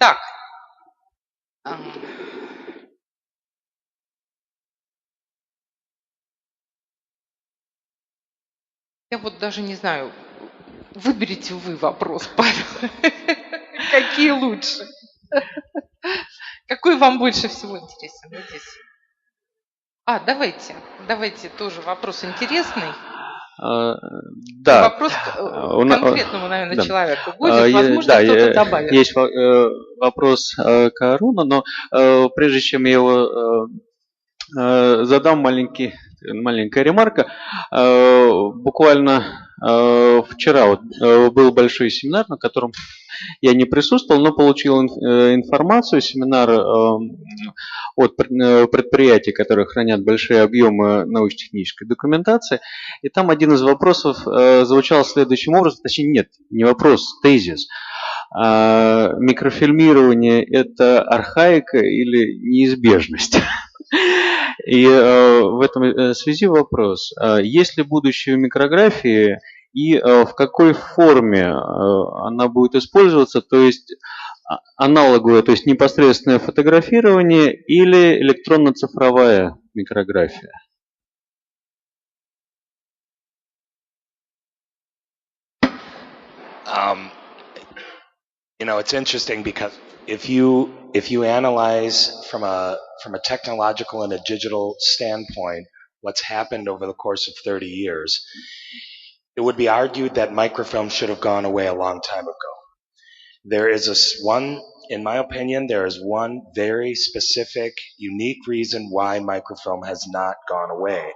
Так. Я вот даже не знаю, выберите вы вопрос, Павел. Какие лучше? Какой вам больше всего интересен? Вот здесь. Давайте тоже вопрос интересный. Да. Вопрос к конкретному, наверное, да. человеку будет. Возможно, кто-то добавит. Есть вопрос к Аруну, но прежде чем я его задам, маленькая ремарка. Буквально вчера был большой семинар, на котором я не присутствовал, но получил информацию. Семинар от предприятий, которые хранят большие объемы научно-технической документации. И там один из вопросов звучал следующим образом, точнее нет, не вопрос, тезис. Микрофильмирование – это архаика или неизбежность? И в этом связи вопрос, есть ли будущее у микрографии и в какой форме она будет использоваться, то есть аналоговое, то есть непосредственное фотографирование или электронно-цифровая микрография? You know, it's interesting because if you analyze from a technological and a digital standpoint what's happened over the course of 30 years, it would be argued that microfilm should have gone away a long time ago. There is in my opinion, there is one very specific, unique reason why microfilm has not gone away,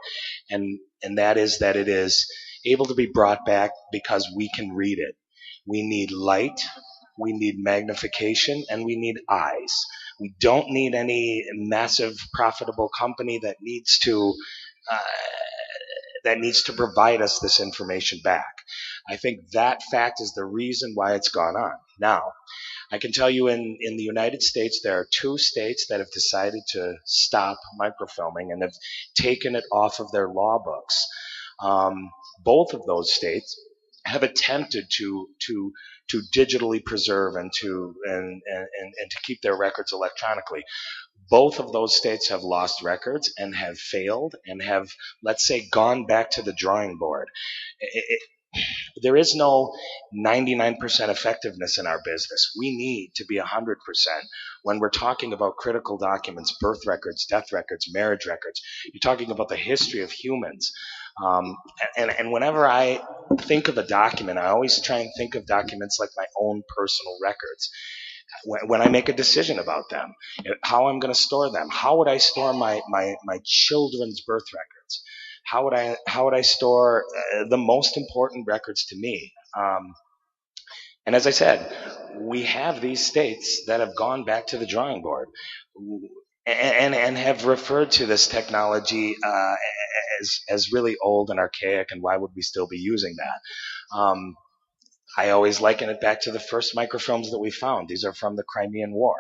and that is that it is able to be brought back because we can read it. We need light, we need magnification, and we need eyes. We don't need any massive profitable company that needs to provide us this information back. I think that fact is the reason why it's gone on. Now, I can tell you in the United States, there are 2 states that have decided to stop microfilming and have taken it off of their law books. Both of those states have attempted to digitally preserve and to keep their records electronically. Both of those states have lost records and have failed and have, let's say, gone back to the drawing board. There is no 99% effectiveness in our business. We need to be 100% when we're talking about critical documents, birth records, death records, marriage records. You're talking about the history of humans. And whenever I think of a document, I always try and think of documents like my own personal records. When I make a decision about them, how I'm going to store them, how would I store my children's birth records? How would I store the most important records to me? And as I said, we have these states that have gone back to the drawing board and have referred to this technology as really old and archaic, and why would we still be using that? I always liken it back to the first microfilms that we found. These are from the Crimean War.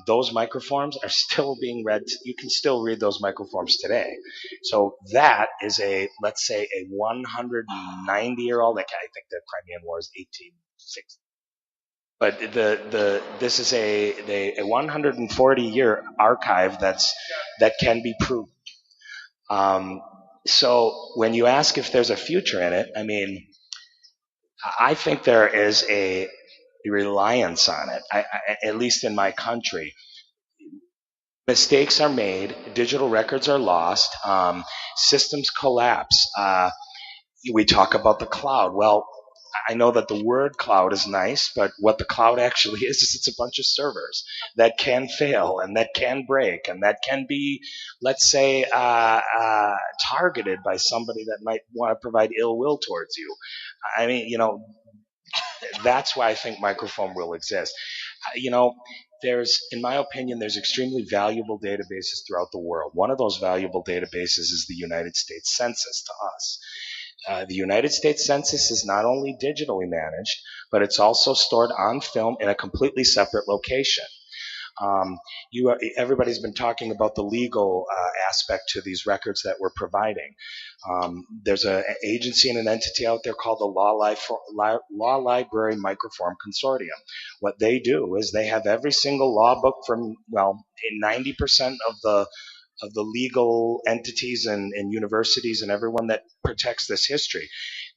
Those microforms are still being read. You can still read those microforms today. So that is let's say a 190-year-old, I think the Crimean War is 1860. But this is a 140-year archive that can be proven. So when you ask if there's a future in it, I mean, I think there is a reliance on it, at least in my country. Mistakes are made, digital records are lost, systems collapse. We talk about the cloud. Well, I know that the word cloud is nice, but what the cloud actually is it's a bunch of servers that can fail and that can break and that can be, let's say, targeted by somebody that might want to provide ill will towards you. I mean, you know, that's why I think microfilm will exist. You know, in my opinion, there's extremely valuable databases throughout the world. One of those valuable databases is the United States Census to us. The United States Census is not only digitally managed, but it's also stored on film in a completely separate location. Everybody's been talking about the legal aspect to these records that we're providing. There's an agency and an entity out there called the Law Library Microform Consortium. What they do is they have every single law book from, 90% of the legal entities and universities and everyone that protects this history.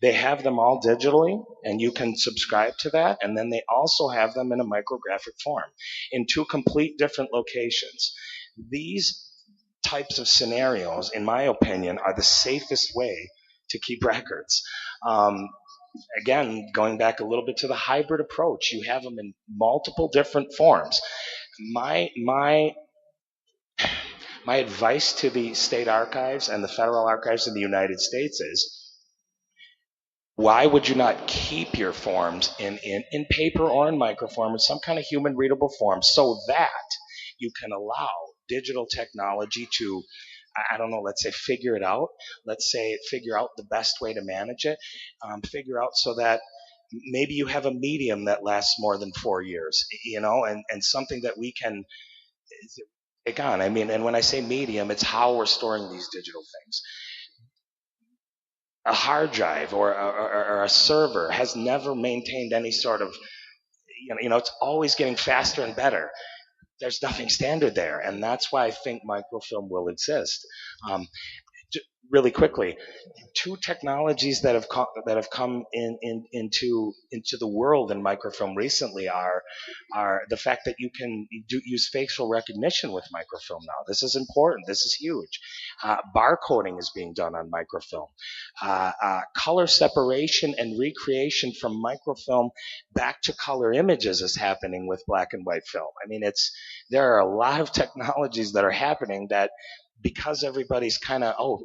They have them all digitally, and you can subscribe to that, and then they also have them in a micrographic form in two complete different locations. These types of scenarios, in my opinion, are the safest way to keep records. Again, going back a little bit to the hybrid approach, you have them in multiple different forms. My advice to the state archives and the federal archives in the United States is, why would you not keep your forms in paper or in microform in some kind of human readable form so that you can allow digital technology to, I don't know, let's say figure it out. Let's say figure out the best way to manage it. Figure out so that maybe you have a medium that lasts more than 4 years, and something that we can take on. I mean, and when I say medium, it's how we're storing these digital things. A hard drive or a server has never maintained any sort of, it's always getting faster and better. There's nothing standard there, and that's why I think microfilm will exist. Really quickly, two technologies that have come into the world in microfilm recently are the fact that you can use facial recognition with microfilm now. This is important. This is huge. Barcoding is being done on microfilm. Color separation and recreation from microfilm back to color images is happening with black and white film. I mean, there are a lot of technologies that are happening that, because everybody's kind of,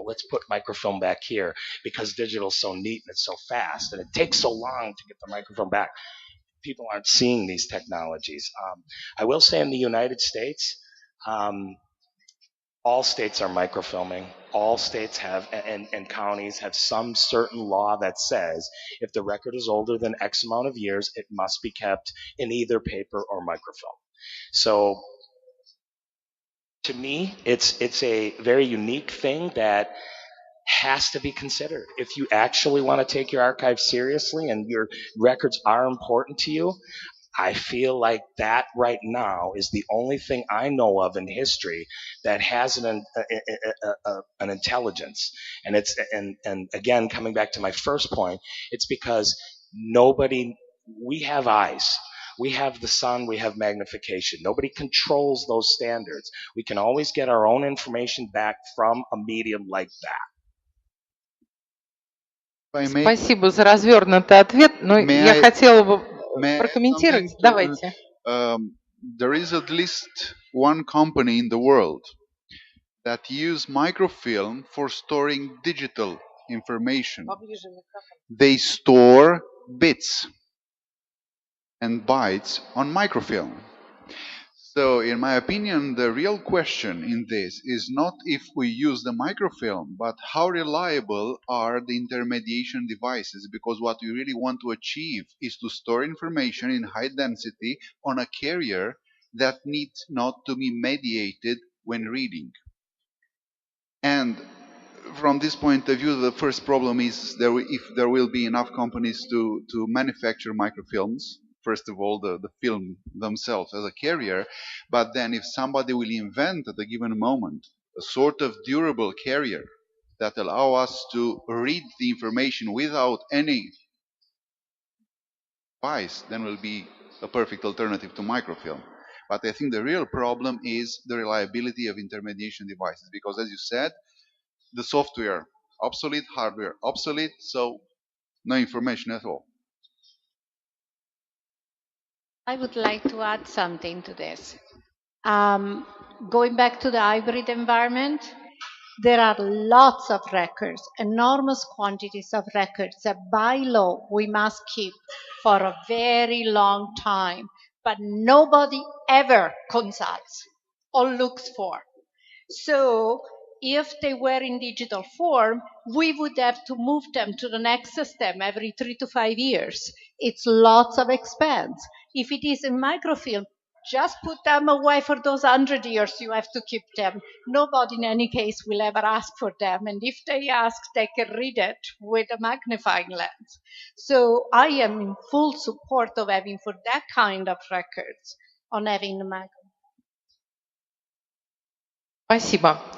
let's put microfilm back here because digital's so neat and it's so fast and it takes so long to get the microfilm back. People aren't seeing these technologies. I will say in the United States, all states are microfilming. All states have, and counties have some certain law that says if the record is older than X amount of years, it must be kept in either paper or microfilm. So to me, it's a very unique thing that has to be considered. If you actually want to take your archive seriously and your records are important to you, I feel like that right now is the only thing I know of in history that has an intelligence. And again, coming back to my first point, it's because we have eyes. We have the sun, we have magnification. Nobody controls those standards. We can always get our own information back from a medium like that. Спасибо за развернутый ответ, но я хотела бы прокомментировать. Давайте. There is at least one company in the world that use microfilm for storing digital information. They store bits and bytes on microfilm. So in my opinion, the real question in this is not if we use the microfilm, but how reliable are the intermediation devices, because what we really want to achieve is to store information in high density on a carrier that needs not to be mediated when reading. And from this point of view, the first problem is if there will be enough companies to manufacture microfilms. First of all, the film themselves as a carrier, but then if somebody will invent at a given moment a sort of durable carrier that allow us to read the information without any device, then will be a perfect alternative to microfilm. But I think the real problem is the reliability of intermediation devices, because as you said, the software obsolete, hardware obsolete, so no information at all. I would like to add something to this. Going back to the hybrid environment, there are lots of records, enormous quantities of records that by law we must keep for a very long time, but nobody ever consults or looks for. So if they were in digital form, we would have to move them to the next system every 3 to 5 years. It's lots of expense. If it is in microfilm, just put them away for those 100 years. You have to keep them. Nobody in any case will ever ask for them. And if they ask, they can read it with a magnifying lens. So I am in full support of having for that kind of records on having a magnifying. Спасибо.